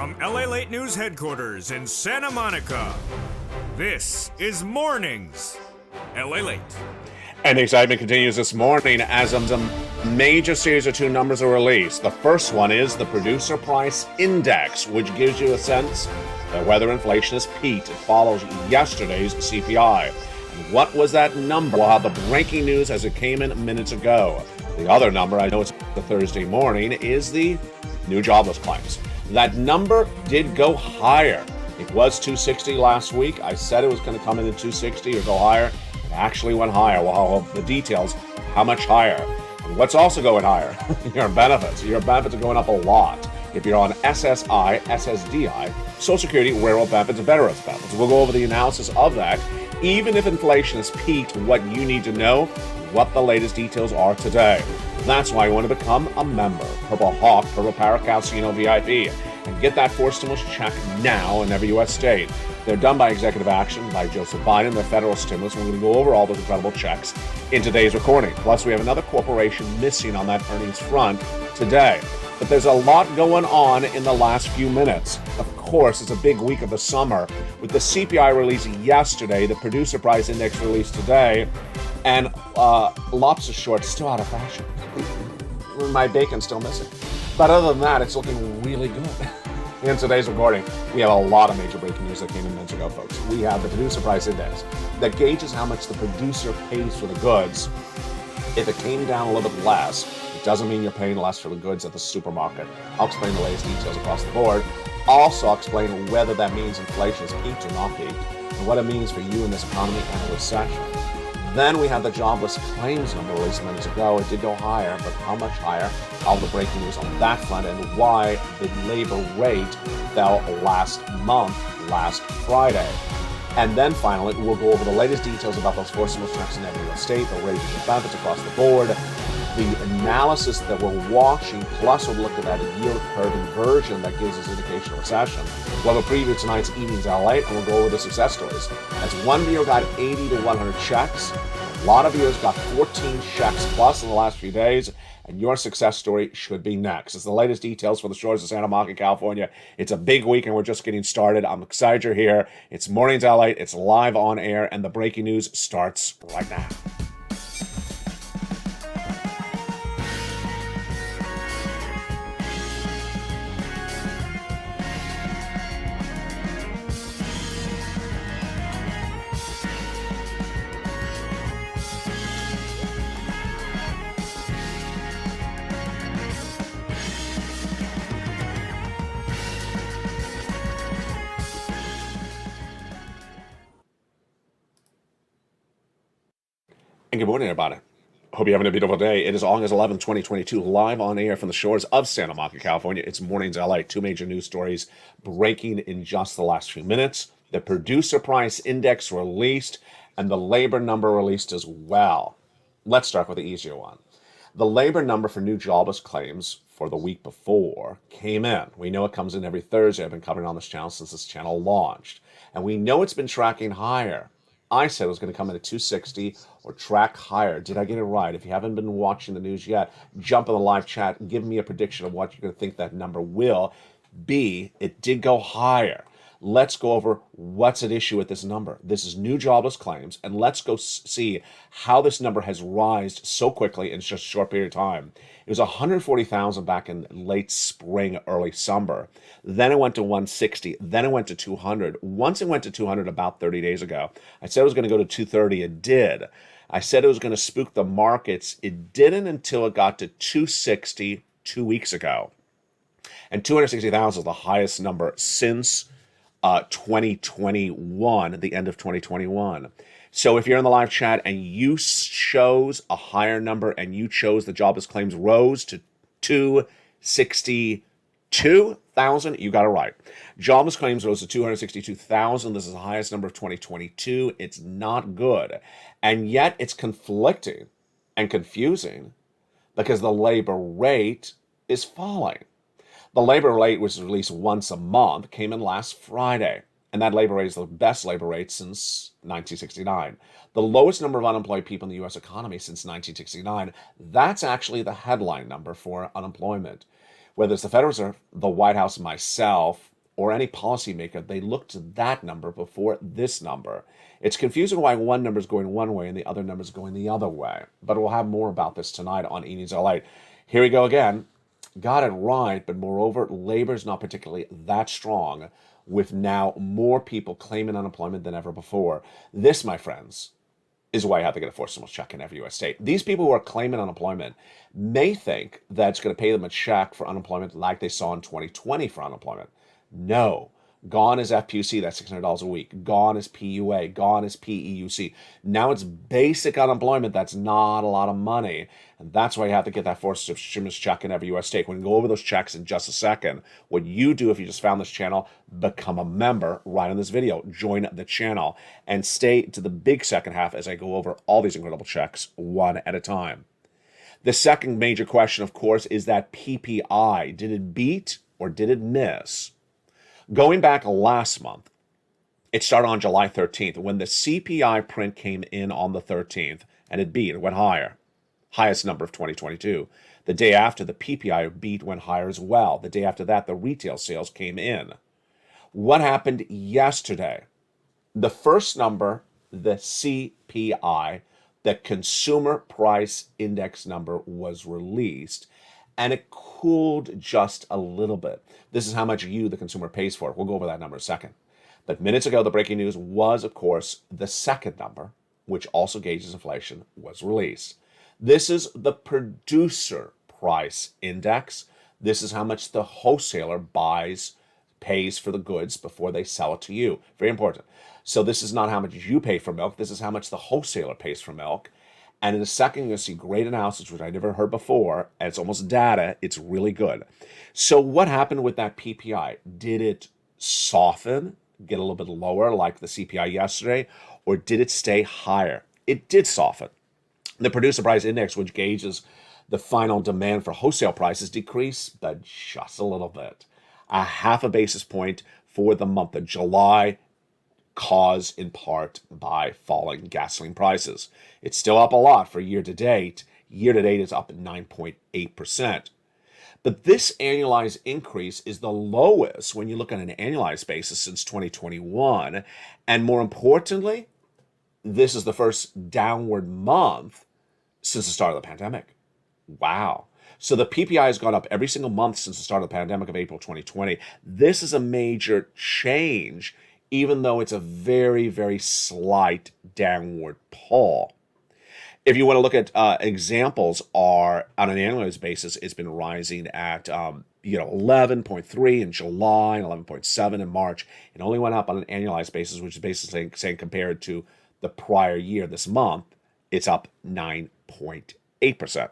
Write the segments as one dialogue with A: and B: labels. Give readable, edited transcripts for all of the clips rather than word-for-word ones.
A: From LA Late News headquarters in Santa Monica, this is Mornings LA Late.
B: And the excitement continues this morning as a major series of two numbers are released. The first one is the Producer Price Index, which gives you a sense of whether inflation has peaked. It follows yesterday's CPI. And what was that number? We'll have the breaking news as it came in minutes ago. The other number, I know it's the Thursday morning, is the new jobless claims. That number did go higher. It was 260 last week. I said it was going to come in at 260 or go higher. It actually went higher. Well, the details, how much higher? And what's also going higher? Your benefits. Your benefits are going up a lot. If you're on SSI SSDI, Social Security, Railroad benefits, and Veterans benefits. We'll go over the analysis of that. Even if inflation has peaked, what you need to know, what the latest details are today. That's why you want to become a member. Purple Hawk, Purple Paracalcino VIP. And get that forced stimulus check now in every U.S. state. They're done by executive action by Joseph Biden, the federal stimulus. We're going to go over all those incredible checks in today's recording. Plus, we have another corporation missing on that earnings front today. But there's a lot going on in the last few minutes. Of course, it's a big week of the summer with the CPI release yesterday, the Producer Price Index released today, and lobster shorts still out of fashion. My bacon's still missing. But other than that, it's looking really good. In today's recording, we have a lot of major breaking news that came in minutes ago, folks. We have the Producer Price Index that gauges how much the producer pays for the goods. If it came down a little bit less, it doesn't mean you're paying less for the goods at the supermarket. I'll explain the latest details across the board. Also, I'll explain whether that means inflation has peaked or not peaked, and what it means for you in this economy and a recession. Then we have the jobless claims number released minutes ago. It did go higher, but how much higher? All the breaking news on that front and why the labor rate fell last Friday. And then finally, we'll go over the latest details about those forced stimulus checks in every state, the raises of benefits across the board, the analysis that we're watching, plus we'll look at that yield curve inversion that gives us indication of recession. We'll have a preview of tonight's Evenings LA, and we'll go over the success stories. As one viewer got 80 to 100 checks, a lot of viewers got 14 checks plus in the last few days, and your success story should be next. It's the latest details for the shores of Santa Monica, California. It's a big week, and we're just getting started. I'm excited you're here. It's Mornings LA. It's live on air, and the breaking news starts right now. And good morning, everybody. Hope you're having a beautiful day. It is August 11, 2022, live on air from the shores of Santa Monica, California. It's Mornings LA. Two major news stories breaking in just the last few minutes. The Producer Price Index released and the labor number released as well. Let's start with the easier one. The labor number for new jobless claims for the week before came in. We know it comes in every Thursday. I've been covering on this channel since this channel launched. And we know it's been tracking higher. I said it was going to come in at 260 or track higher. Did I get it right? If you haven't been watching the news yet, jump in the live chat and give me a prediction of what you're going to think that number will be. It did go higher. Let's go over what's at issue with this number. This is new jobless claims, and let's go see how this number has risen so quickly in just a short period of time. It was 140,000 back in late spring, early summer. Then it went to 160. Then it went to 200. Once it went to 200 about 30 days ago, I said it was going to go to 230. It did. I said it was going to spook the markets. It didn't until it got to 260 2 weeks ago. And 260,000 is the highest number since 2021, the end of 2021. So if you're in the live chat and you chose a higher number and you chose the jobless claims rose to 262,000, you got it right. Jobless claims rose to 262,000. This is the highest number of 2022. It's not good. And yet it's conflicting and confusing because the labor rate is falling. The labor rate, which is released once a month, came in last Friday. And that labor rate is the best labor rate since 1969. The lowest number of unemployed people in the U.S. economy since 1969. That's actually the headline number for unemployment. Whether it's the Federal Reserve, the White House, myself, or any policymaker, they look to that number before this number. It's confusing why one number is going one way and the other number is going the other way. But we'll have more about this tonight on E! News LA. Here we go again. Got it right, but moreover, labor's not particularly that strong, with now more people claiming unemployment than ever before. This, my friends, is why I have to get a forced stimulus check in every U.S. state. These people who are claiming unemployment may think that it's going to pay them a check for unemployment like they saw in 2020 for unemployment. No. Gone is FPUC, that's $600 a week. Gone is PUA. Gone is PEUC. Now it's basic unemployment. That's not a lot of money. And that's why you have to get that forced stimulus check in every U.S. state. We're going to go over those checks in just a second. What you do if you just found this channel, become a member right on this video. Join the channel and stay to the big second half as I go over all these incredible checks one at a time. The second major question, of course, is that PPI. Did it beat or did it miss? Going back last month, it started on July 13th when the CPI print came in on the 13th, and it beat, it went higher. Highest number of 2022. The day after, the PPI beat went higher as well. The day after that, the retail sales came in. What happened yesterday? The first number, the CPI, the Consumer Price Index number, was released, and it cooled just a little bit. This is how much you, the consumer, pays for it. We'll go over that number in a second. But minutes ago, the breaking news was, of course, the second number, which also gauges inflation, was released. This is the Producer Price Index. This is how much the wholesaler pays for the goods before they sell it to you. Very important. So this is not how much you pay for milk. This is how much the wholesaler pays for milk. And in a second, you're going to see great analysis, which I never heard before. And it's almost data. It's really good. So what happened with that PPI? Did it soften, get a little bit lower like the CPI yesterday, or did it stay higher? It did soften. The Producer Price Index, which gauges the final demand for wholesale prices, decreased, but just a little bit. A half a basis point for the month of July, caused in part by falling gasoline prices. It's still up a lot for year to date. Year to date is up 9.8%. But this annualized increase is the lowest when you look at an annualized basis since 2021. And more importantly, this is the first downward month since the start of the pandemic. Wow. So the PPI has gone up every single month since the start of the pandemic of April 2020. This is a major change, even though it's a very, very slight downward pull. If you want to look at examples, are on an annualized basis, it's been rising at 11.3 in July and 11.7 in March. It only went up on an annualized basis, which is basically saying compared to the prior year, this month, it's up 9.8%.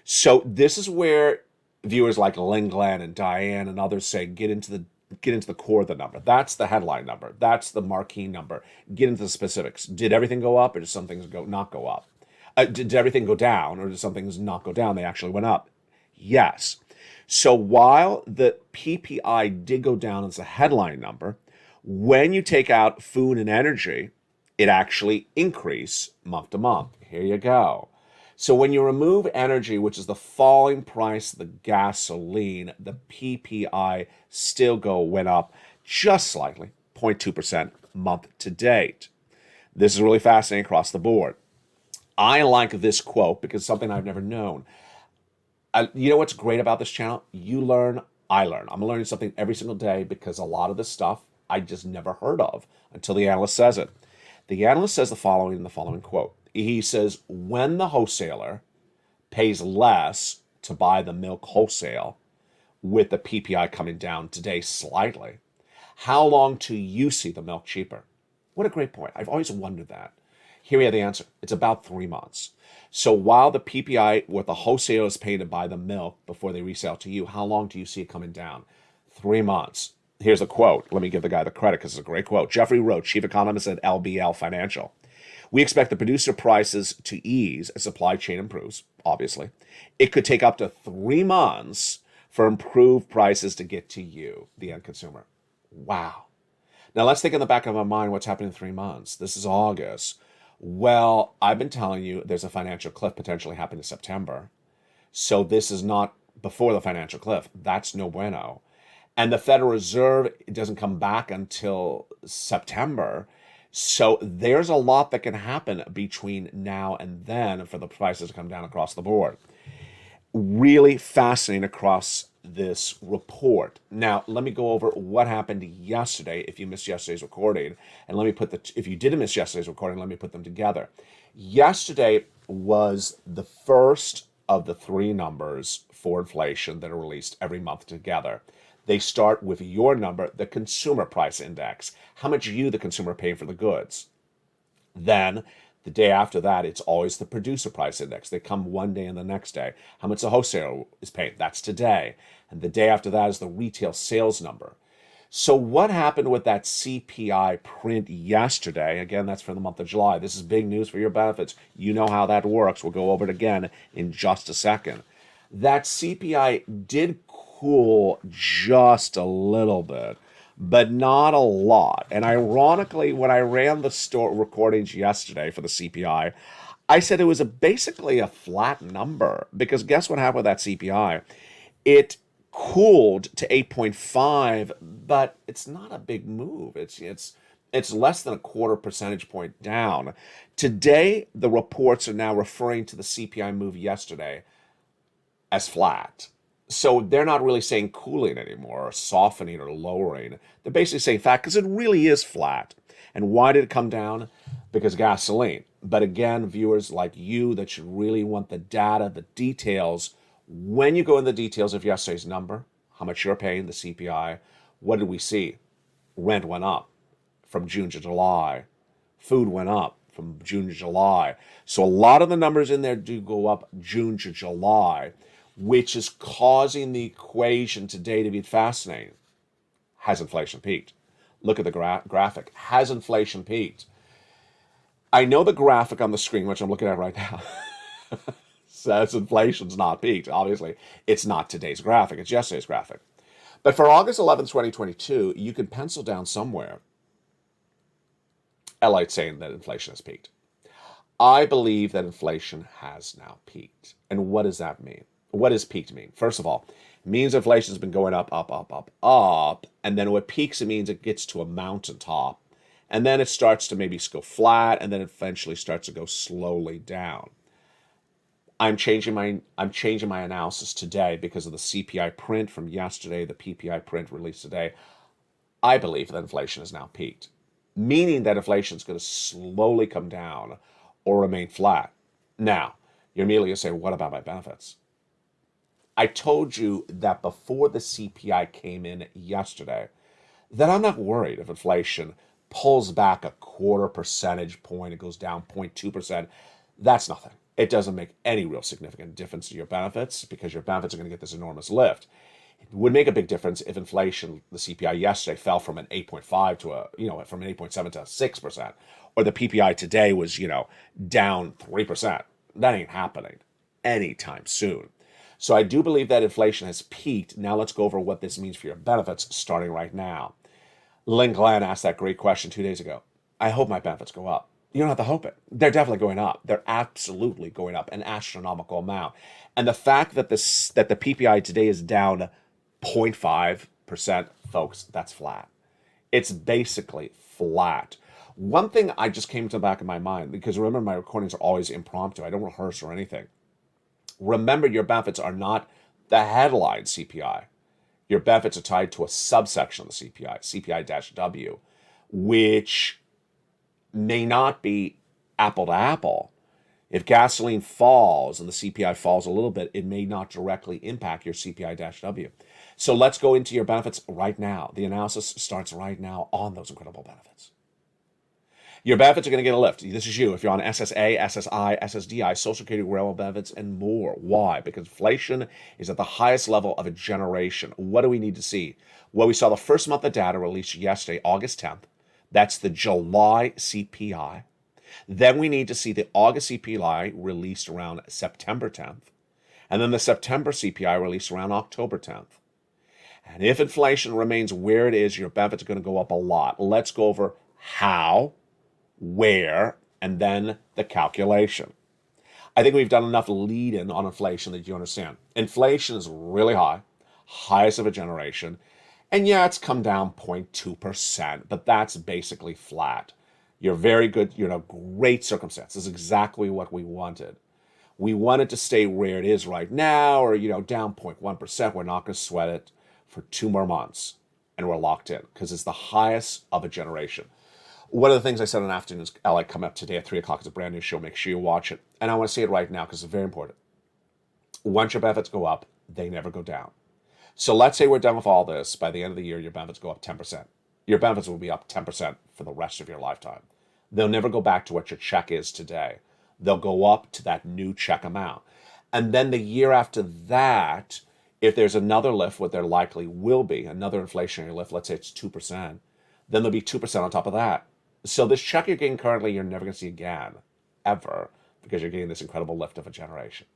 B: So this is where viewers like Lynn Glenn and Diane and others say, get into the core of the number. That's the headline number. That's the marquee number. Get into the specifics. Did everything go up, or did some things not go up? Did everything go down, or did some things not go down? They actually went up. Yes. So while the PPI did go down as a headline number, when you take out food and energy, it actually increased month to month. Here you go. So when you remove energy, which is the falling price of the gasoline, the PPI still went up just slightly, 0.2% month to date. This is really fascinating across the board. I like this quote because it's something I've never known. You know what's great about this channel? You learn, I learn. I'm learning something every single day because a lot of this stuff I just never heard of until the analyst says it. The analyst says the following in the following quote. He says, when the wholesaler pays less to buy the milk wholesale, with the PPI coming down today slightly, how long till you see the milk cheaper? What a great point. I've always wondered that. Here we have the answer. It's about 3 months. So while the PPI, what the wholesaler is paying to buy the milk before they resell to you, how long do you see it coming down? 3 months. Here's a quote. Let me give the guy the credit because it's a great quote. Jeffrey Roach, chief economist at LBL Financial. We expect the producer prices to ease as supply chain improves, obviously. It could take up to 3 months for improved prices to get to you, the end consumer. Wow. Now let's think in the back of our mind what's happening in 3 months. This is August. Well, I've been telling you there's a financial cliff potentially happening in September. So this is not before the financial cliff. That's no bueno. And the Federal Reserve doesn't come back until September. So there's a lot that can happen between now and then for the prices to come down across the board. Really fascinating across this report. Now, let me go over what happened yesterday if you missed yesterday's recording. And let me if you didn't miss yesterday's recording, let me put them together. Yesterday was the first of the three numbers for inflation that are released every month together. They start with your number, the consumer price index, how much you, the consumer, are paying for the goods. Then the day after that, it's always the producer price index. They come one day and the next day. How much the wholesaler is paying, that's today. And the day after that is the retail sales number. So what happened with that CPI print yesterday? Again, that's for the month of July. This is big news for your benefits. You know how that works. We'll go over it again in just a second. That CPI did cool just a little bit, but not a lot. And ironically, when I ran the store recordings yesterday for the CPI, I said it was basically a flat number, because guess what happened with that CPI? It cooled to 8.5, but it's not a big move. It's less than a quarter percentage point down. Today, the reports are now referring to the CPI move yesterday as flat. So they're not really saying cooling anymore, or softening, or lowering. They're basically saying flat, because it really is flat. And why did it come down? Because gasoline. But again, viewers like you that should really want the data, the details, when you go in the details of yesterday's number, how much you're paying, the CPI, what did we see? Rent went up from June to July. Food went up from June to July. So a lot of the numbers in there do go up June to July, which is causing the equation today to be fascinating. Has inflation peaked? Look at the graphic. Has inflation peaked? I know the graphic on the screen, which I'm looking at right now, says inflation's not peaked. Obviously, it's not today's graphic. It's yesterday's graphic. But for August 11th, 2022, you can pencil down somewhere LA saying that inflation has peaked. I believe that inflation has now peaked. And what does that mean? What does peaked mean? First of all, it means inflation has been going up, up, up, up, up. And then when it peaks, it means it gets to a mountaintop. And then it starts to maybe go flat, and then it eventually starts to go slowly down. I'm changing my analysis today because of the CPI print from yesterday, the PPI print released today. I believe that inflation has now peaked, meaning that inflation is going to slowly come down or remain flat. Now, you're immediately going to say, what about my benefits? I told you that before the CPI came in yesterday, that I'm not worried if inflation pulls back a quarter percentage point, it goes down 0.2%. That's nothing. It doesn't make any real significant difference to your benefits, because your benefits are going to get this enormous lift. It would make a big difference if inflation, the CPI yesterday, fell from an 8.5 to from an 8.7 to 6%, or the PPI today was, down 3%. That ain't happening anytime soon. So I do believe that inflation has peaked. Now let's go over what this means for your benefits starting right now. Lynn Glenn asked that great question 2 days ago. I hope my benefits go up. You don't have to hope it. They're definitely going up. They're absolutely going up an astronomical amount. And the fact that the PPI today is down 0.5%, folks, that's flat. It's basically flat. One thing I just came to the back of my mind, because remember, my recordings are always impromptu. I don't rehearse or anything. Remember, your benefits are not the headline CPI. Your benefits are tied to a subsection of the CPI, CPI-W, which may not be apple to apple. If gasoline falls and the CPI falls a little bit, it may not directly impact your CPI-W. So let's go into your benefits right now. The analysis starts right now on those incredible benefits. Your benefits are going to get a lift. This is you. If you're on SSA, SSI, SSDI, Social Security, railroad benefits, and more. Why? Because inflation is at the highest level of a generation. What do we need to see? Well, we saw the first month of data released yesterday, August 10th. That's the July CPI. Then we need to see the August CPI released around September 10th. And then the September CPI released around October 10th. And if inflation remains where it is, your benefits are going to go up a lot. Let's go over how, where, and then the calculation. I think we've done enough lead-in on inflation that you understand. Inflation is really high, highest of a generation. And yeah, it's come down 0.2%, but that's basically flat. You're very good, you're in a great circumstance. This is exactly what we wanted. We want it to stay where it is right now, or down 0.1%. We're not going to sweat it for 2 more months, and we're locked in because it's the highest of a generation. One of the things I said on Afternoons LA coming up today at 3 o'clock is a brand new show. Make sure you watch it. And I want to say it right now because it's very important. Once your benefits go up, they never go down. So let's say we're done with all this. By the end of the year, your benefits go up 10%. Your benefits will be up 10% for the rest of your lifetime. They'll never go back to what your check is today. They'll go up to that new check amount. And then the year after that, if there's another lift, what there likely will be, another inflationary lift, let's say it's 2%, then there'll be 2% on top of that. So this check you're getting currently, you're never going to see again, ever, because you're getting this incredible lift of a generation.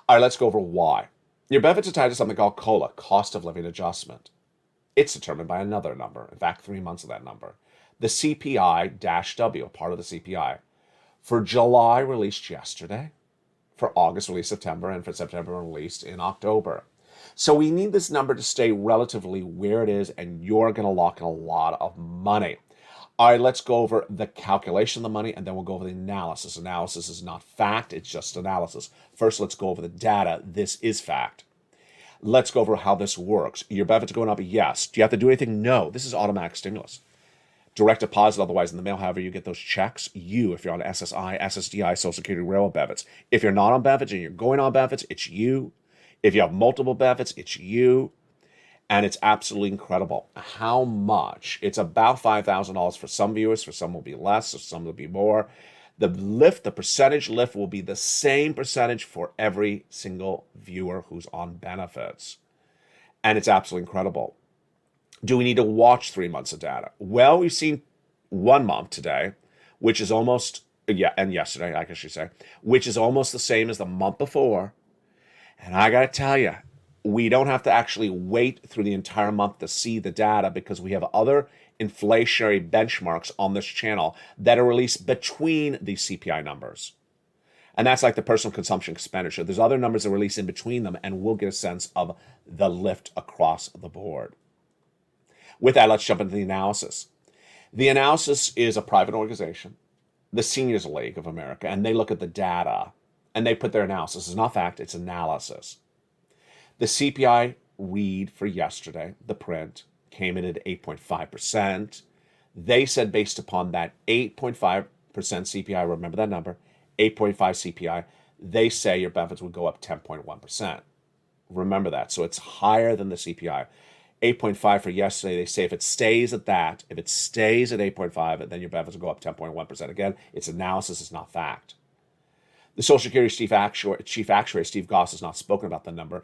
B: All right, let's go over why. Your benefits are tied to something called COLA, cost of living adjustment. It's determined by another number, in fact, 3 months of that number. The CPI-W, part of the CPI. For July, released yesterday. For August, released September. And for September, released in October. So we need this number to stay relatively where it is, and you're going to lock in a lot of money. All right, let's go over the calculation of the money, and then we'll go over the analysis. Analysis is not fact, it's just analysis. First, let's go over the data. This is fact. Let's go over how this works. Your benefits are going up? Yes. Do you have to do anything? No. This is automatic stimulus. Direct deposit, otherwise in the mail, however you get those checks. If you're on SSI, SSDI, Social Security, Railroad benefits. If you're not on benefits and you're going on benefits, it's you. If you have multiple benefits, it's you. And it's absolutely incredible how much. It's about $5,000 for some viewers. For some will be less, for some will be more. The lift, the percentage lift will be the same percentage for every single viewer who's on benefits. And it's absolutely incredible. Do we need to watch 3 months of data? Well, we've seen 1 month today, which is almost, and yesterday, I guess you say, which is almost the same as the month before. And I got to tell you, we don't have to actually wait through the entire month to see the data because we have other inflationary benchmarks on this channel that are released between these CPI numbers. And that's like the personal consumption expenditure. There's other numbers that are released in between them, and we'll get a sense of the lift across the board. With that, let's jump into the analysis. The analysis is a private organization, the Seniors League of America, and they look at the data, and they put their analysis. It's not fact, it's analysis. The CPI read for yesterday, the print, came in at 8.5%. They said based upon that 8.5% CPI, remember that number, 8.5 CPI, they say your benefits would go up 10.1%. Remember that. So it's higher than the CPI. 8.5 for yesterday, they say if it stays at that, if it stays at 8.5, then your benefits will go up 10.1%. Again, it's analysis, it's not fact. The Social Security Chief Actuary, Steve Goss, has not spoken about the number.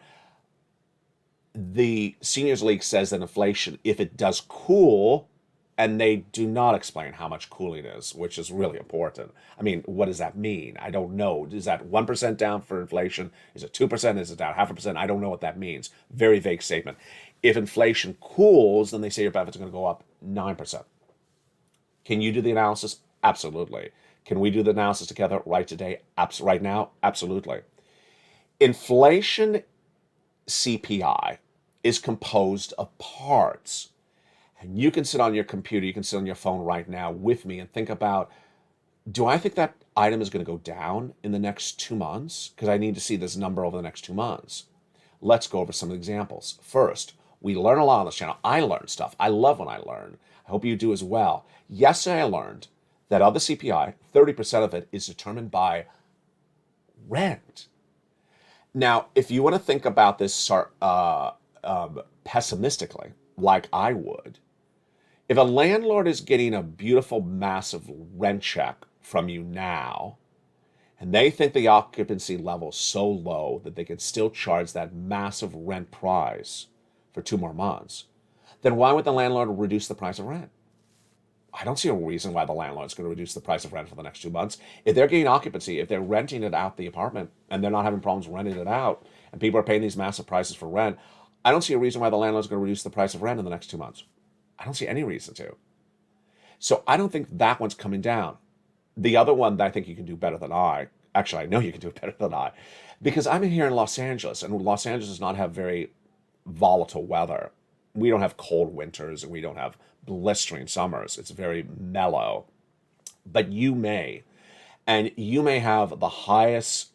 B: The Seniors League says that inflation, if it does cool, and they do not explain how much cooling is, which is really important. I mean, what does that mean? I don't know. Is that 1% down for inflation? Is it 2%? Is it down 0.5%? I don't know what that means. Very vague statement. If inflation cools, then they say your benefits are going to go up 9%. Can you do the analysis? Absolutely. Can we do the analysis together right today? Right now? Absolutely. Inflation CPI is composed of parts. And you can sit on your computer, you can sit on your phone right now with me and think about, do I think that item is going to go down in the next 2 months? Because I need to see this number over the next 2 months. Let's go over some examples. First, we learn a lot on this channel. I learn stuff. I love when I learn. I hope you do as well. Yesterday I learned that of the CPI, 30% of it is determined by rent. Now, if you want to think about this pessimistically, like I would, if a landlord is getting a beautiful, massive rent check from you now, and they think the occupancy level is so low that they can still charge that massive rent price for 2 more months, then why would the landlord reduce the price of rent? I don't see a reason why the landlord's going to reduce the price of rent for the next 2 months. If they're getting occupancy, if they're renting it out the apartment and they're not having problems renting it out, and people are paying these massive prices for rent, I don't see a reason why the landlord's going to reduce the price of rent in the next 2 months. I don't see any reason to. So I don't think that one's coming down. The other one that I think you can do better than actually I know you can do it better than I, because I'm here in Los Angeles, and Los Angeles does not have very volatile weather. We don't have cold winters and we don't have blistering summers. It's very mellow. But you may, and you may have the highest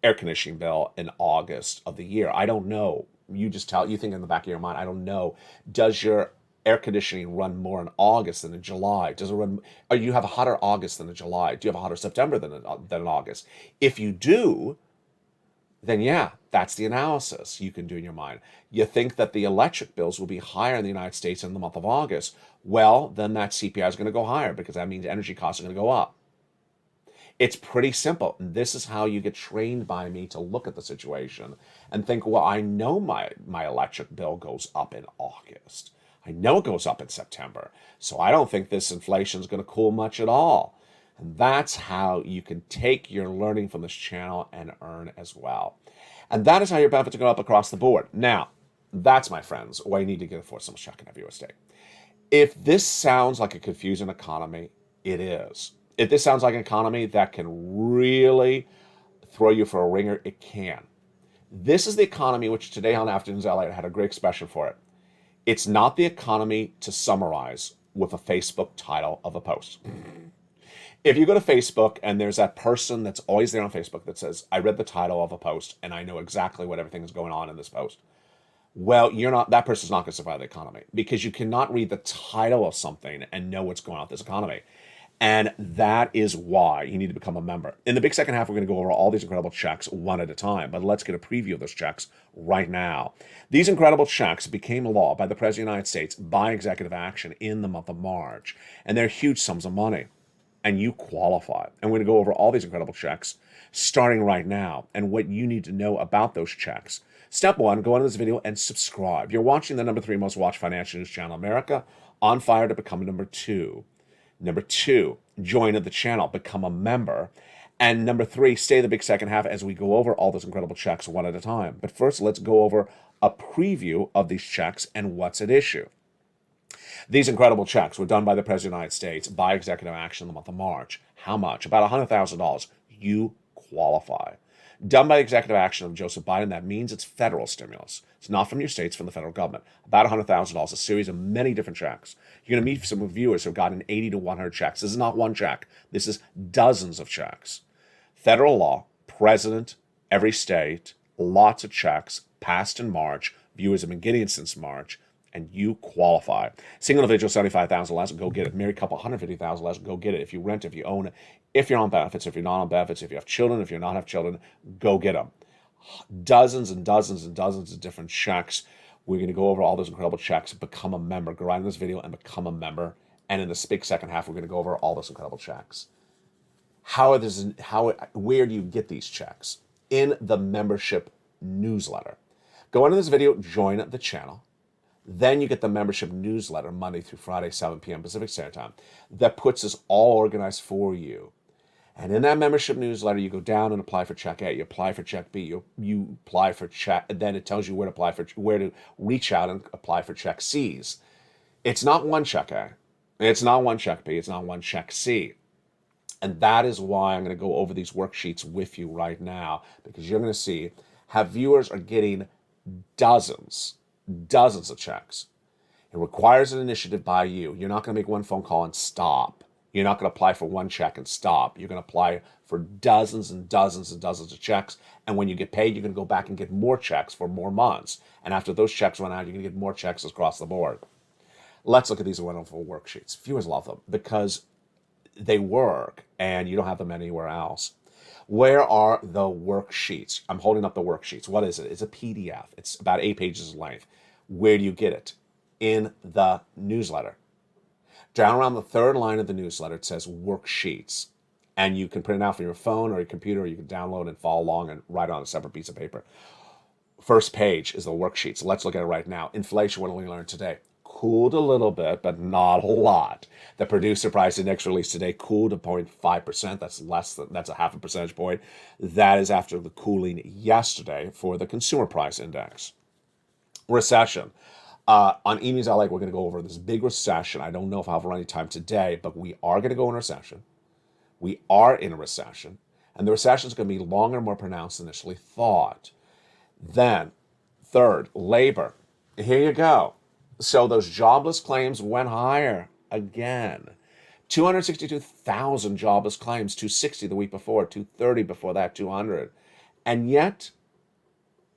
B: air conditioning bill in August of the year. I don't know. You think in the back of your mind, I don't know. Does your air conditioning run more in August than in July? Does it run, or you have a hotter August than in July? Do you have a hotter September than in August? If you do, then yeah, that's the analysis you can do in your mind. You think that the electric bills will be higher in the United States in the month of August. Well, then that CPI is going to go higher because that means energy costs are going to go up. It's pretty simple. And this is how you get trained by me to look at the situation and think, well, I know my electric bill goes up in August. I know it goes up in September. So I don't think this inflation is going to cool much at all. And that's how you can take your learning from this channel and earn as well. And that is how your benefits are going up across the board. Now, that's, my friends, why you need to get a four-stimulus check and have your estate. If this sounds like a confusing economy, it is. If this sounds like an economy that can really throw you for a ringer, it can. This is the economy which today on Afternoons LA had a great expression for it. It's not the economy to summarize with a Facebook title of a post. If you go to Facebook and there's that person that's always there on Facebook that says, I read the title of a post and I know exactly what everything is going on in this post. Well, that person's not going to survive the economy because you cannot read the title of something and know what's going on with this economy. And that is why you need to become a member. In the big second half, we're going to go over all these incredible checks one at a time, but let's get a preview of those checks right now. These incredible checks became law by the President of the United States by executive action in the month of March, and they're huge sums of money, and you qualify. And we're going to go over all these incredible checks starting right now and what you need to know about those checks. Step one, go into this video and subscribe. You're watching the number 3 most watched financial news channel in America, on fire to become number 2. Number 2, join the channel, become a member. And number 3, stay the big second half as we go over all those incredible checks one at a time. But first, let's go over a preview of these checks and what's at issue. These incredible checks were done by the President of the United States by executive action in the month of March. How much? About $100,000. You qualify. Done by executive action of Joseph Biden, that means it's federal stimulus. It's not from your states, from the federal government. About $100,000, a series of many different checks. You're going to meet some viewers who have gotten 80 to 100 checks. This is not one check. This is dozens of checks. Federal law, president, every state, lots of checks, passed in March. Viewers have been getting it since March, and you qualify. Single individual, $75,000 less, go get it. Married couple, $150,000 less, go get it. If you rent, if you own it, if you're on benefits, if you're not on benefits, if you have children, if you're not have children, go get them. Dozens and dozens and dozens of different checks. We're going to go over all those incredible checks. Become a member. Go right in this video and become a member. And in this big second half, we're going to go over all those incredible checks. Where do you get these checks? In the membership newsletter. Go into this video, join the channel. Then you get the membership newsletter Monday through Friday, 7 p.m. Pacific Standard Time. That puts this all organized for you. And in that membership newsletter, you go down and apply for check A. You apply for check B. You apply for check. And then it tells you where to reach out and apply for check C's. It's not one check A. It's not one check B. It's not one check C. And that is why I'm going to go over these worksheets with you right now, because you're going to see how viewers are getting dozens of checks. It requires an initiative by you. You're not going to make one phone call and stop. You're not going to apply for one check and stop. You're going to apply for dozens and dozens and dozens of checks. And when you get paid, you're going to go back and get more checks for more months. And after those checks run out, you're going to get more checks across the board. Let's look at these wonderful worksheets. Viewers love them because they work and you don't have them anywhere else. Where are the worksheets? I'm holding up the worksheets. What is it? It's a PDF. It's about 8 pages in length. Where do you get it? In the newsletter. Down around the third line of the newsletter, it says worksheets. And you can print it out from your phone or your computer, or you can download and follow along and write on a separate piece of paper. First page is the worksheets. Let's look at it right now. Inflation, what did we learn today? Cooled a little bit, but not a lot. The producer price index released today cooled to 0.5%. That's a half a percentage point. That is after the cooling yesterday for the consumer price index. Recession. On E-News LA, we're going to go over this big recession. I don't know if I'll have any time today, but we are going to go in recession. We are in a recession, and the recession is going to be longer and more pronounced than initially thought. Then, third, labor. Here you go. So those jobless claims went higher again. 262,000 jobless claims, 260 the week before, 230 before that, 200. And yet,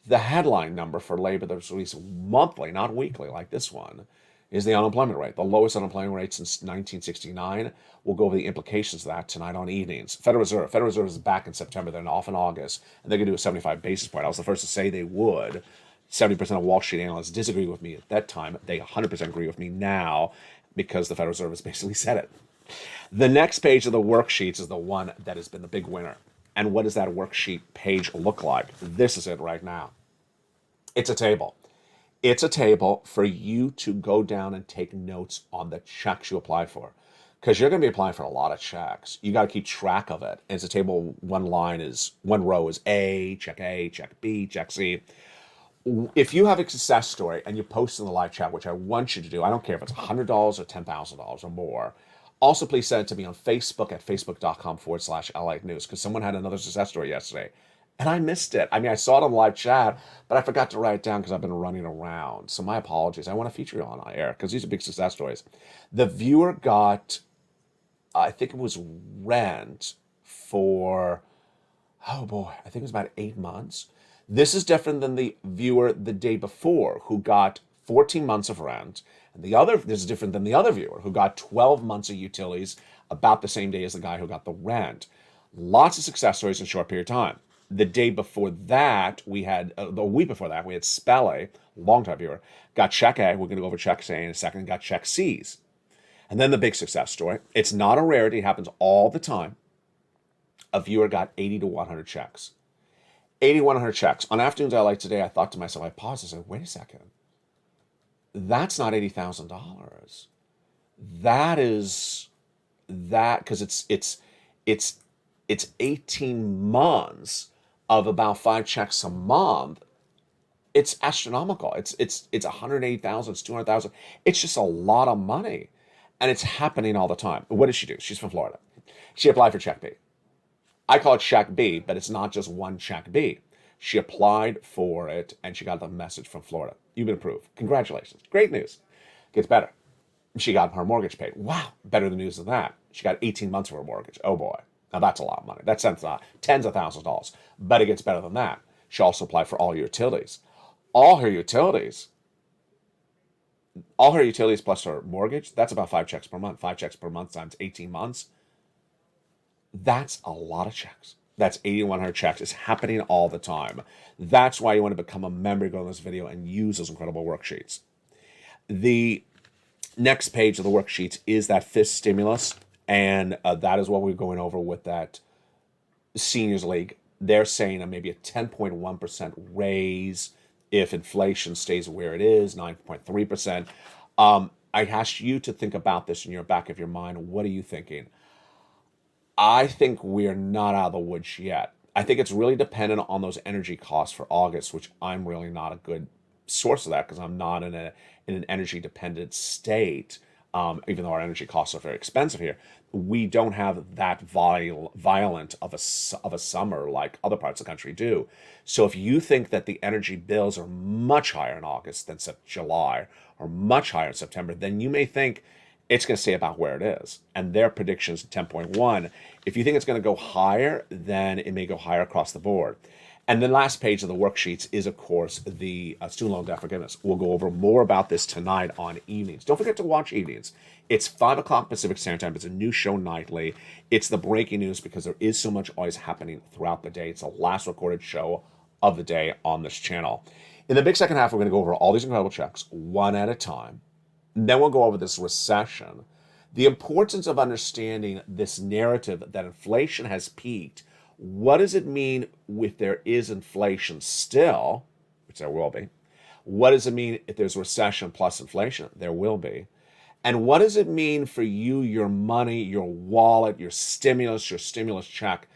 B: the headline number for labor that's released monthly, not weekly like this one, is the unemployment rate, the lowest unemployment rate since 1969. We'll go over the implications of that tonight on evenings. Federal Reserve is back in September. They're off in August, and they're going to do a 75 basis point. I was the first to say they would. 70% of Wall Street analysts disagree with me at that time. They 100% agree with me now because the Federal Reserve has basically said it. The next page of the worksheets is the one that has been the big winner. And what does that worksheet page look like? This is it right now. It's a table. It's a table for you to go down and take notes on the checks you apply for. Because you're going to be applying for a lot of checks. You got to keep track of it. It's a table, one row is A, check B, check C. If you have a success story and you post in the live chat, which I want you to do, I don't care if it's $100 or $10,000 or more. Also, please send it to me on Facebook at facebook.com/LA News, because someone had another success story yesterday and I missed it. I mean, I saw it on live chat, but I forgot to write it down because I've been running around. So my apologies. I want to feature you on air because these are big success stories. The viewer got, I think it was rent for, oh boy, I think it was about 8 months. This is different than the viewer the day before who got 14 months of rent. And this is different than the other viewer who got 12 months of utilities about the same day as the guy who got the rent. Lots of success stories in a short period of time. The day before that, the week before that, we had Spelle, longtime viewer, got check A. We're going to go over check A in a second, got check C's. And then the big success story. It's not a rarity. It happens all the time. A viewer got 80 to 100 checks. 80 to 100 checks. On Afternoons I Like Today, I thought to myself, I paused and said, wait a second. That's not $80,000. That is that, because it's 18 months of about 5 checks a month. It's astronomical. It's 180,000, it's 200,000. It's just a lot of money. And it's happening all the time. What did she do? She's from Florida. She applied for check B. I call it check B, but it's not just one check B. She applied for it and she got the message from Florida. You've been approved. Congratulations. Great news. Gets better. She got her mortgage paid. Wow. Better news than that. She got 18 months of her mortgage. Oh boy. Now that's a lot of money. That's tens of thousands of dollars. But it gets better than that. She also applied for all her utilities. All her utilities plus her mortgage, that's about 5 checks per month. 5 checks per month times 18 months. That's a lot of checks. That's 8,100 checks. It's happening all the time. That's why you want to become a member, go to this video and use those incredible worksheets. The next page of the worksheets is that fifth stimulus. And that is what we're going over with that Seniors League. They're saying maybe a 10.1% raise if inflation stays where it is, 9.3%. I ask you to think about this in your back of your mind. What are you thinking? I think we're not out of the woods yet. I think it's really dependent on those energy costs for August, which I'm really not a good source of that because I'm not in an energy dependent state. Even though our energy costs are very expensive here, we don't have that violent of a summer like other parts of the country do. So if you think that the energy bills are much higher in August than July or much higher in September, then you may think it's going to stay about where it is. And their prediction is 10.1. If you think it's going to go higher, then it may go higher across the board. And the last page of the worksheets is, of course, the student loan debt forgiveness. We'll go over more about this tonight on evenings. Don't forget to watch evenings. It's 5 o'clock Pacific Standard Time. It's a new show nightly. It's the breaking news because there is so much always happening throughout the day. It's the last recorded show of the day on this channel. In the big second half, we're going to go over all these incredible checks one at a time. And then we'll go over this recession, the importance of understanding this narrative that inflation has peaked. What does it mean if there is inflation still, which there will be? What does it mean if there's recession plus inflation? There will be. And what does it mean for you, your money, your wallet, your stimulus check?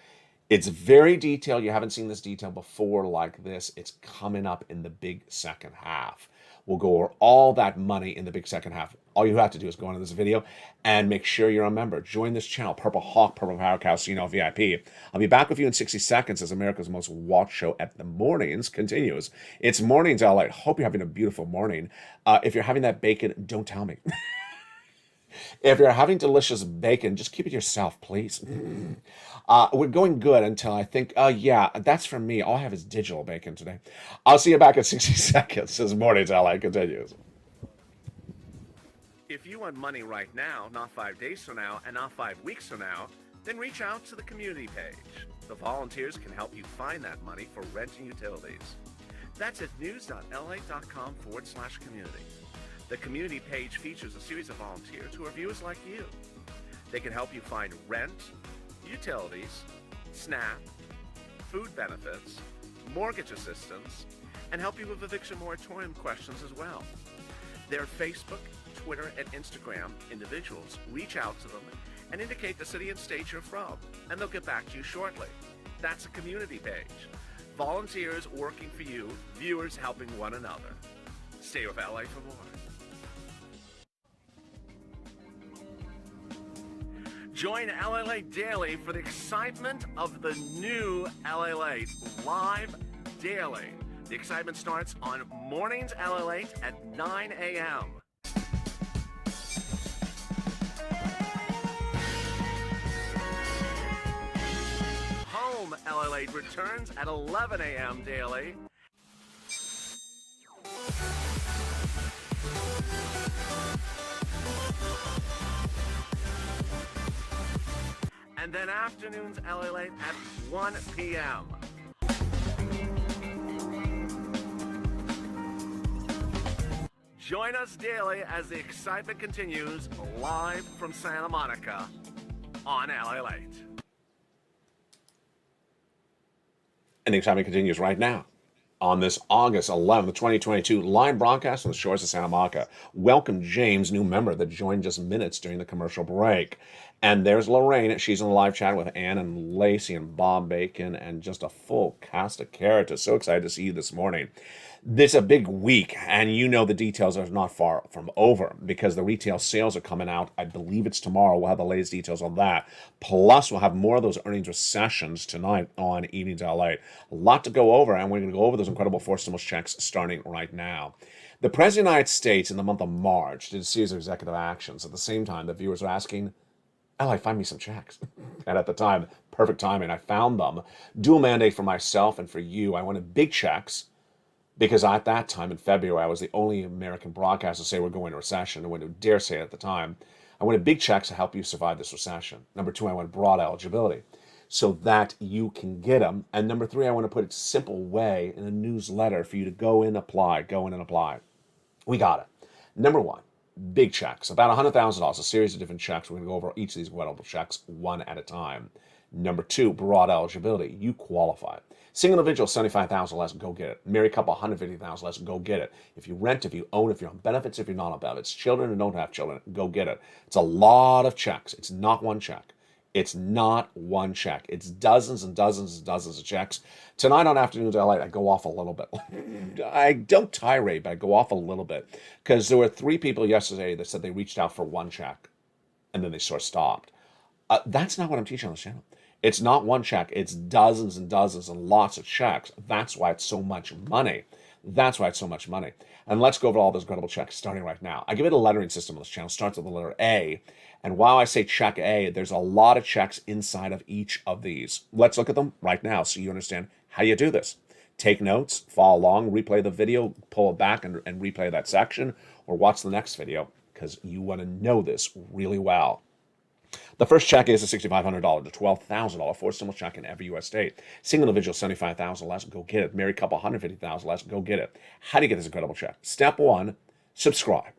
B: It's very detailed. You haven't seen this detail before like this. It's coming up in the big second half. We'll go over all that money in the big second half. All you have to do is go into this video and make sure you're a member. Join this channel, Purple Hawk, Purple Power Cow, CNO VIP. I'll be back with you in 60 seconds as America's most watched show at the mornings continues. It's Mornings LA. Hope you're having a beautiful morning. If you're having that bacon, don't tell me. If you're having delicious bacon, just keep it yourself, please. We're going good until I think, yeah, that's for me. All I have is digital bacon today. I'll see you back in 60 seconds as Mornings LA continues.
C: If you want money right now, not 5 days from now, and not 5 weeks from now, then reach out to the community page. The volunteers can help you find that money for rent and utilities. That's at news.la.com/community. The community page features a series of volunteers who are viewers like you. They can help you find rent, utilities, SNAP, food benefits, mortgage assistance, and help you with eviction moratorium questions as well. Their Facebook, Twitter, and Instagram individuals reach out to them and indicate the city and state you're from, and they'll get back to you shortly. That's a community page. Volunteers working for you, viewers helping one another. Stay with LA for more. Join LA Daily for the excitement of the new LA live daily. The excitement starts on Mornings LA at 9 a.m. Home LA returns at 11 a.m. daily. And then afternoons LA at 1 p.m. Join us daily as the excitement continues live from Santa Monica on LA Late.
B: And the excitement continues right now on this August 11th, 2022, live broadcast from the shores of Santa Monica. Welcome James, new member that joined just minutes during the commercial break. And there's Lorraine. She's in the live chat with Ann and Lacey and Bob Bacon and just a full cast of characters. So excited to see you this morning. This is a big week, and you know the details are not far from over because the retail sales are coming out. I believe it's tomorrow. We'll have the latest details on that. Plus, we'll have more of those earnings recessions tonight on Evenings LA. A lot to go over, and we're going to go over those incredible 4 stimulus checks starting right now. The President of the United States in the month of March did a series of executive actions. At the same time, the viewers were asking, LA, find me some checks. And at the time, perfect timing, I found them. Dual mandate for myself and for you. I wanted big checks because at that time in February, I was the only American broadcaster to say we're going into recession. I wouldn't dare say it at the time. I wanted big checks to help you survive this recession. Number 2, I wanted broad eligibility so that you can get them. And number 3, I want to put it a simple way in a newsletter for you to go in and apply. We got it. Number 1. Big checks, about $100,000, a series of different checks. We're going to go over each of these incredible checks one at a time. Number 2, broad eligibility. You qualify. Single individual, $75,000 less, go get it. Married couple, $150,000 less, go get it. If you rent, if you own, if you're on benefits, if you're not on benefits, children and don't have children, go get it. It's a lot of checks. It's not one check. It's not one check. It's dozens and dozens and dozens of checks. Tonight on Afternoons LA, I go off a little bit. I don't tirade, but I go off a little bit because there were 3 people yesterday that said they reached out for one check and then they sort of stopped. That's not what I'm teaching on this channel. It's not one check. It's dozens and dozens and lots of checks. That's why it's so much money. And let's go over all those incredible checks starting right now. I give it a lettering system on this channel. It starts with the letter A. And while I say check A, there's a lot of checks inside of each of these. Let's look at them right now so you understand how you do this. Take notes, follow along, replay the video, pull it back and replay that section, or watch the next video because you want to know this really well. The first check is a $6,500 to $12,000 4 stimulus check in every U.S. state. Single individual, $75,000 less, go get it. Married couple, $150,000 less, go get it. How do you get this incredible check? Step 1, subscribe.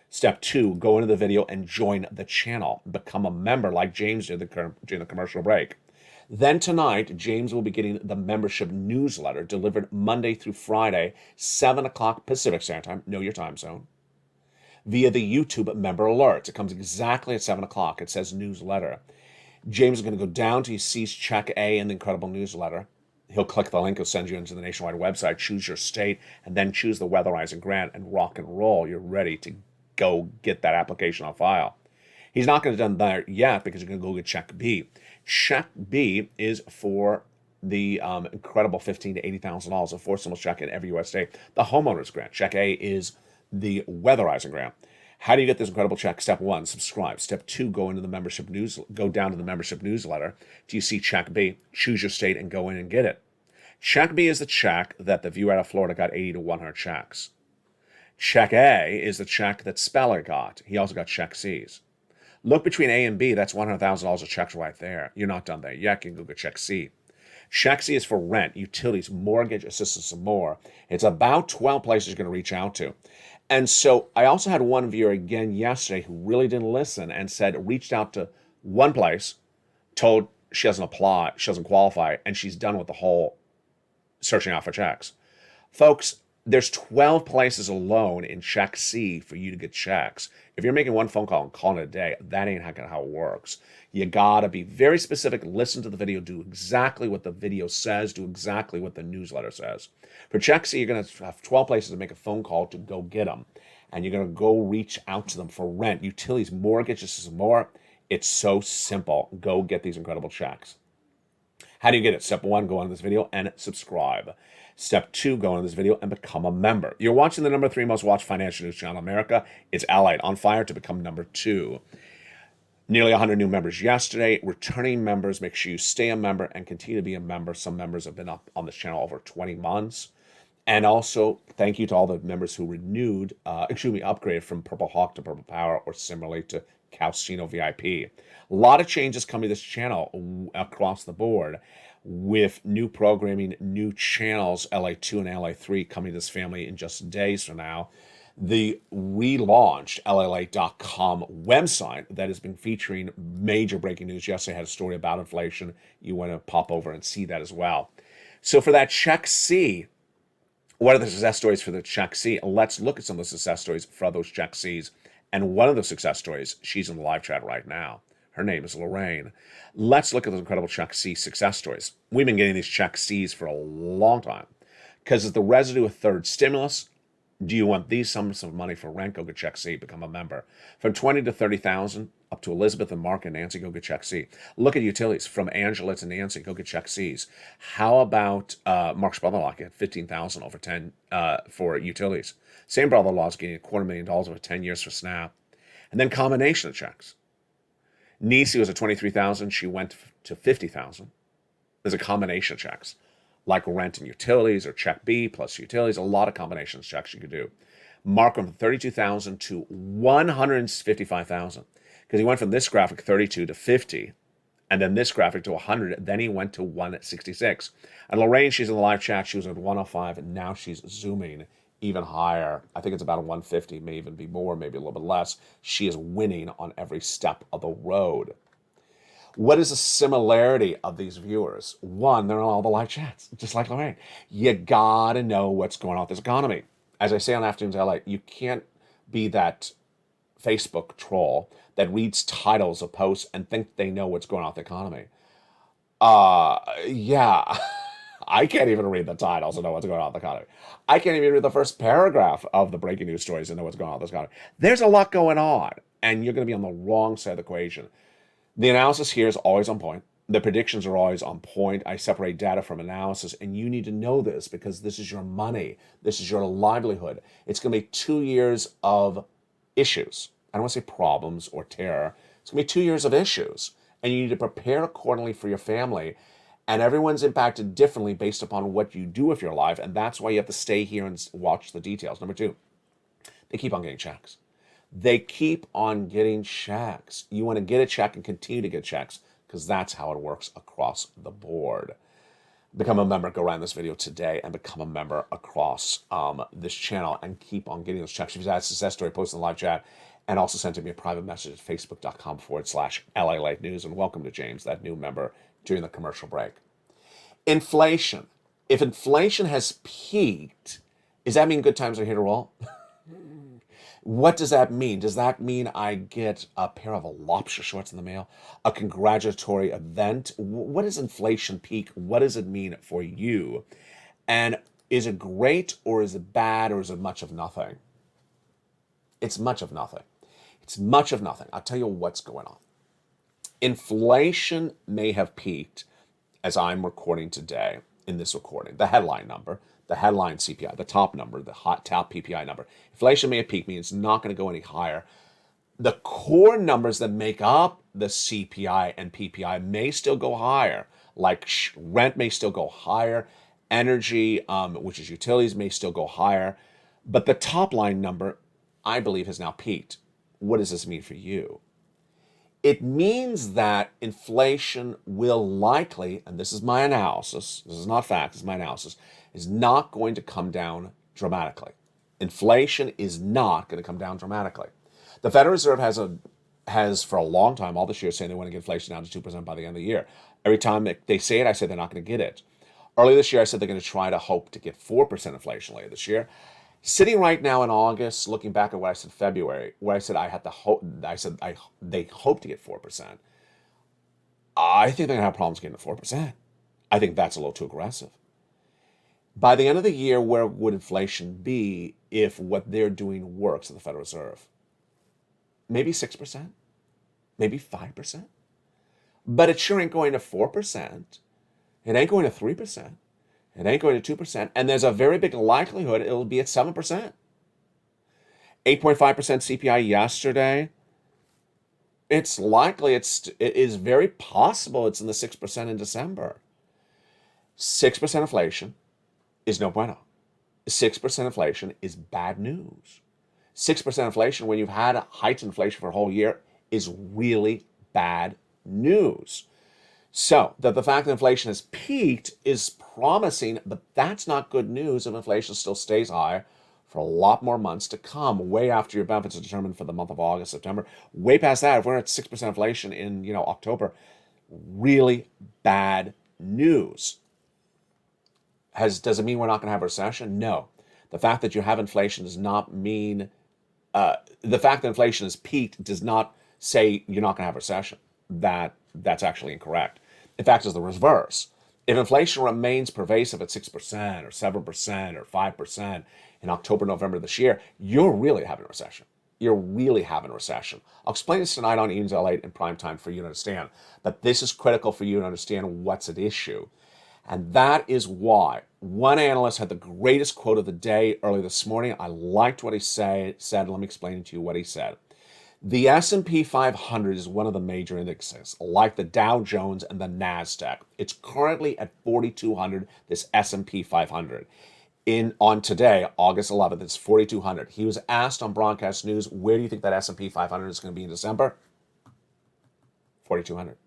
B: Step 2, go into the video and join the channel. Become a member like James did during the commercial break. Then tonight, James will be getting the membership newsletter delivered Monday through Friday, 7 o'clock Pacific Standard Time. Know your time zone. Via the YouTube member alerts. It comes exactly at 7 o'clock. It says newsletter. James is going to go down to C's Check A in the Incredible newsletter. He'll click the link. He'll send you into the Nationwide website, choose your state, and then choose the Weatherizing grant and rock and roll. You're ready to go get that application on file. He's not going to done that yet because you're going to go get Check B. Check B is for the incredible $15,000 to $80,000 of forced stimulus check in every U.S. state. The homeowners grant. Check A is the Weatherizing grant. How do you get this incredible check? Step 1, subscribe. Step 2, go down to the membership newsletter. Do you see Check B? Choose your state and go in and get it. Check B is the check that the viewer out of Florida got 80 to 100 checks. Check A is the check that Speller got. He also got Check C's. Look between A and B. That's $100,000 of checks right there. You're not done there yet. You can go get Check C. Check C is for rent, utilities, mortgage assistance, and more. It's about 12 places you're going to reach out to. And so I also had one viewer again yesterday who really didn't listen and said, reached out to one place, told she doesn't apply, she doesn't qualify, and she's done with the whole searching out for checks. Folks, there's 12 places alone in Check C for you to get checks. If you're making one phone call and calling it a day, that ain't how it works. You gotta be very specific, listen to the video, do exactly what the video says, do exactly what the newsletter says. For Check C, you're gonna have 12 places to make a phone call to go get them. And you're gonna go reach out to them for rent, utilities, mortgages, and more. It's so simple. Go get these incredible checks. How do you get it? Step 1, go on this video and subscribe. Step 2, go on this video and become a member. You're watching the number 3 most watched financial news channel in America. It's Allied, on fire to become number 2. Nearly 100 new members yesterday. Returning members, make sure you stay a member and continue to be a member. Some members have been up on this channel over 20 months. And also, thank you to all the members who upgraded from Purple Hawk to Purple Power or similarly to Calcino VIP. A lot of changes coming to this channel across the board with new programming, new channels, LA2 and LA3 coming to this family in just days from now. The relaunched LLA.com website that has been featuring major breaking news. Yesterday I had a story about inflation. You want to pop over and see that as well. So for that Check C, what are the success stories for the Check C? Let's look at some of the success stories for those Check Cs. And one of the success stories, she's in the live chat right now. Her name is Lorraine. Let's look at those incredible Check C success stories. We've been getting these Check Cs for a long time because it's the residue of third stimulus. Do you want these sums of money for rent? Go get Check C, become a member. From 20 to 30,000, up to Elizabeth and Mark and Nancy, go get Check C. Look at utilities. From Angela to Nancy, go get Check Cs. How about Mark's brother-in-law get 15,000 over 10 for utilities? Same brother-in-law is getting $250,000 over 10 years for SNAP. And then combination of checks. Nisi was at 23,000. She went to 50,000. There's a combination of checks, like rent and utilities or Check B plus utilities. A lot of combinations checks you could do. Mark went from 32,000 to 155,000 because he went from this graphic 32 to 50, and then this graphic to 100. Then he went to 166. And Lorraine, she's in the live chat. She was at 105, and now she's zooming even higher. I think it's about a 150, may even be more, maybe a little bit less. She is winning on every step of the road. What is the similarity of these viewers? One, they're on all the live chats, just like Lorraine. You gotta know what's going on with this economy. As I say on Afternoons LA, you can't be that Facebook troll that reads titles of posts and think they know what's going on with the economy. Yeah. I can't even read the titles and know what's going on with the economy. I can't even read the first paragraph of the breaking news stories and know what's going on with this economy. There's a lot going on, and you're going to be on the wrong side of the equation. The analysis here is always on point. The predictions are always on point. I separate data from analysis, and you need to know this because this is your money. This is your livelihood. It's going to be 2 years of issues. I don't want to say problems or terror. It's going to be 2 years of issues, and you need to prepare accordingly for your family. And everyone's impacted differently based upon what you do with your life, and that's why you have to stay here and watch the details. Number 2, they keep on getting checks. They keep on getting checks. You want to get a check and continue to get checks because that's how it works across the board. Become a member. Go around this video today and become a member across this channel and keep on getting those checks. If you've had a success story, post in the live chat and also send to me a private message at facebook.com/LA Late News. And welcome to James, that new member during the commercial break. Inflation. If inflation has peaked, does that mean good times are here to roll? What does that mean? Does that mean I get a pair of lobster shorts in the mail? A congratulatory event? What is inflation peak? What does it mean for you? And is it great or is it bad or is it much of nothing? It's much of nothing. It's much of nothing. I'll tell you what's going on. Inflation may have peaked as I'm recording today in this recording. The headline number, the headline CPI, the top number, the top PPI number. Inflation may have peaked, means it's not going to go any higher. The core numbers that make up the CPI and PPI may still go higher, like rent may still go higher, energy, which is utilities, may still go higher. But the top line number, I believe, has now peaked. What does this mean for you? It means that inflation will likely, and this is my analysis, this is not fact, this is my analysis, is not going to come down dramatically. Inflation is not going to come down dramatically. The Federal Reserve has for a long time, all this year, saying they want to get inflation down to 2% by the end of the year. Every time they say it, I say they're not going to get it. Earlier this year, I said they're going to try to hope to get 4% inflation later this year. Sitting right now in August, looking back at what I said February, where I said I had to hope, they hope to get 4%. I think they're going to have problems getting to 4%. I think that's a little too aggressive. By the end of the year, where would inflation be if what they're doing works at the Federal Reserve? Maybe 6%, maybe 5%. But it sure ain't going to 4%. It ain't going to 3%. It ain't going to 2%. And there's a very big likelihood it'll be at 7%. 8.5% CPI yesterday. It's likely, it is very possible it's in the 6% in December. 6% inflation is no bueno. 6% inflation is bad news. 6% inflation when you've had heightened inflation for a whole year is really bad news. So that the fact that inflation has peaked is promising, but that's not good news if inflation still stays high for a lot more months to come, way after your benefits are determined for the month of August, September. Way past that, if we're at 6% inflation in October, really bad news. Does it mean we're not going to have a recession? No. The fact that you have inflation does not mean, the fact that inflation has peaked does not say you're not going to have a recession. That's actually incorrect. In fact, it's the reverse. If inflation remains pervasive at 6% or 7% or 5% in October, November this year, you're really having a recession. You're really having a recession. I'll explain this tonight on Evenings LA in prime time for you to understand. But this is critical for you to understand what's at issue. And that is why one analyst had the greatest quote of the day early this morning. I liked what he said. Let me explain to you what he said. The S&P 500 is one of the major indexes, like the Dow Jones and the NASDAQ. It's currently at 4,200, this S&P 500. On today, August 11th, it's 4,200. He was asked on Broadcast News, where do you think that S&P 500 is going to be in December? 4,200.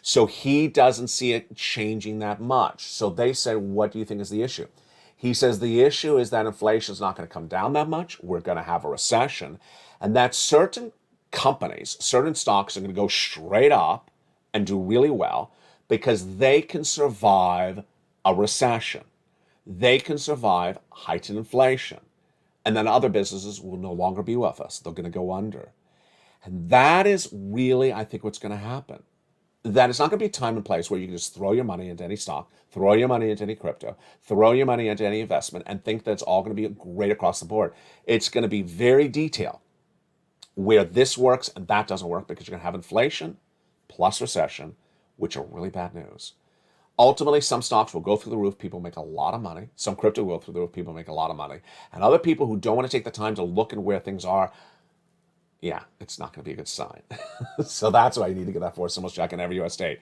B: So he doesn't see it changing that much. So they said, what do you think is the issue? He says the issue is that inflation is not going to come down that much. We're going to have a recession. And that certain companies, certain stocks are going to go straight up and do really well because they can survive a recession. They can survive heightened inflation. And then other businesses will no longer be with us. They're going to go under. And that is really, I think, what's going to happen. That it's not going to be a time and place where you can just throw your money into any stock, throw your money into any crypto, throw your money into any investment, and think that it's all going to be great across the board. It's going to be very detailed where this works and that doesn't work because you're going to have inflation plus recession, which are really bad news. Ultimately, some stocks will go through the roof. People make a lot of money. Some crypto will go through the roof. People make a lot of money. And other people who don't want to take the time to look at where things are, yeah, it's not going to be a good sign. So that's why you need to get that forward stimulus check in every U.S. state.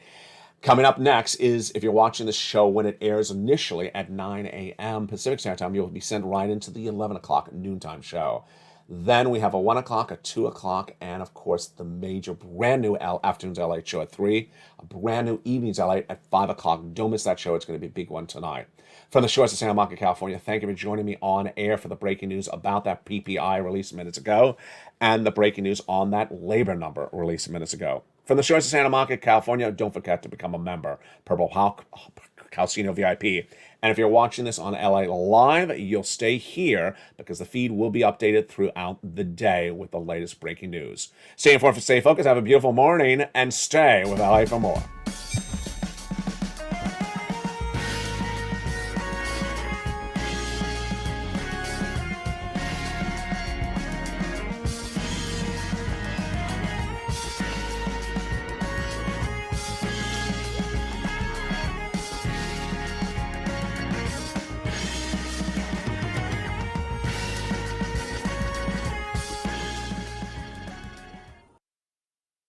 B: Coming up next is, if you're watching this show when it airs initially at 9 a.m. Pacific Standard Time, you'll be sent right into the 11 o'clock noontime show. Then we have a 1 o'clock, a 2 o'clock, and of course the major brand new Afternoons LA show at 3, a brand new Evenings LA at 5 o'clock. Don't miss that show. It's going to be a big one tonight. From the shores of Santa Monica, California, thank you for joining me on air for the breaking news about that PPI released minutes ago and the breaking news on that labor number released minutes ago. From the shores of Santa Monica, California, don't forget to become a member. Purple Calcino VIP And if you're watching this on LA Live, you'll stay here because the feed will be updated throughout the day with the latest breaking news. Stay informed, stay focused, have a beautiful morning, and stay with LA for more.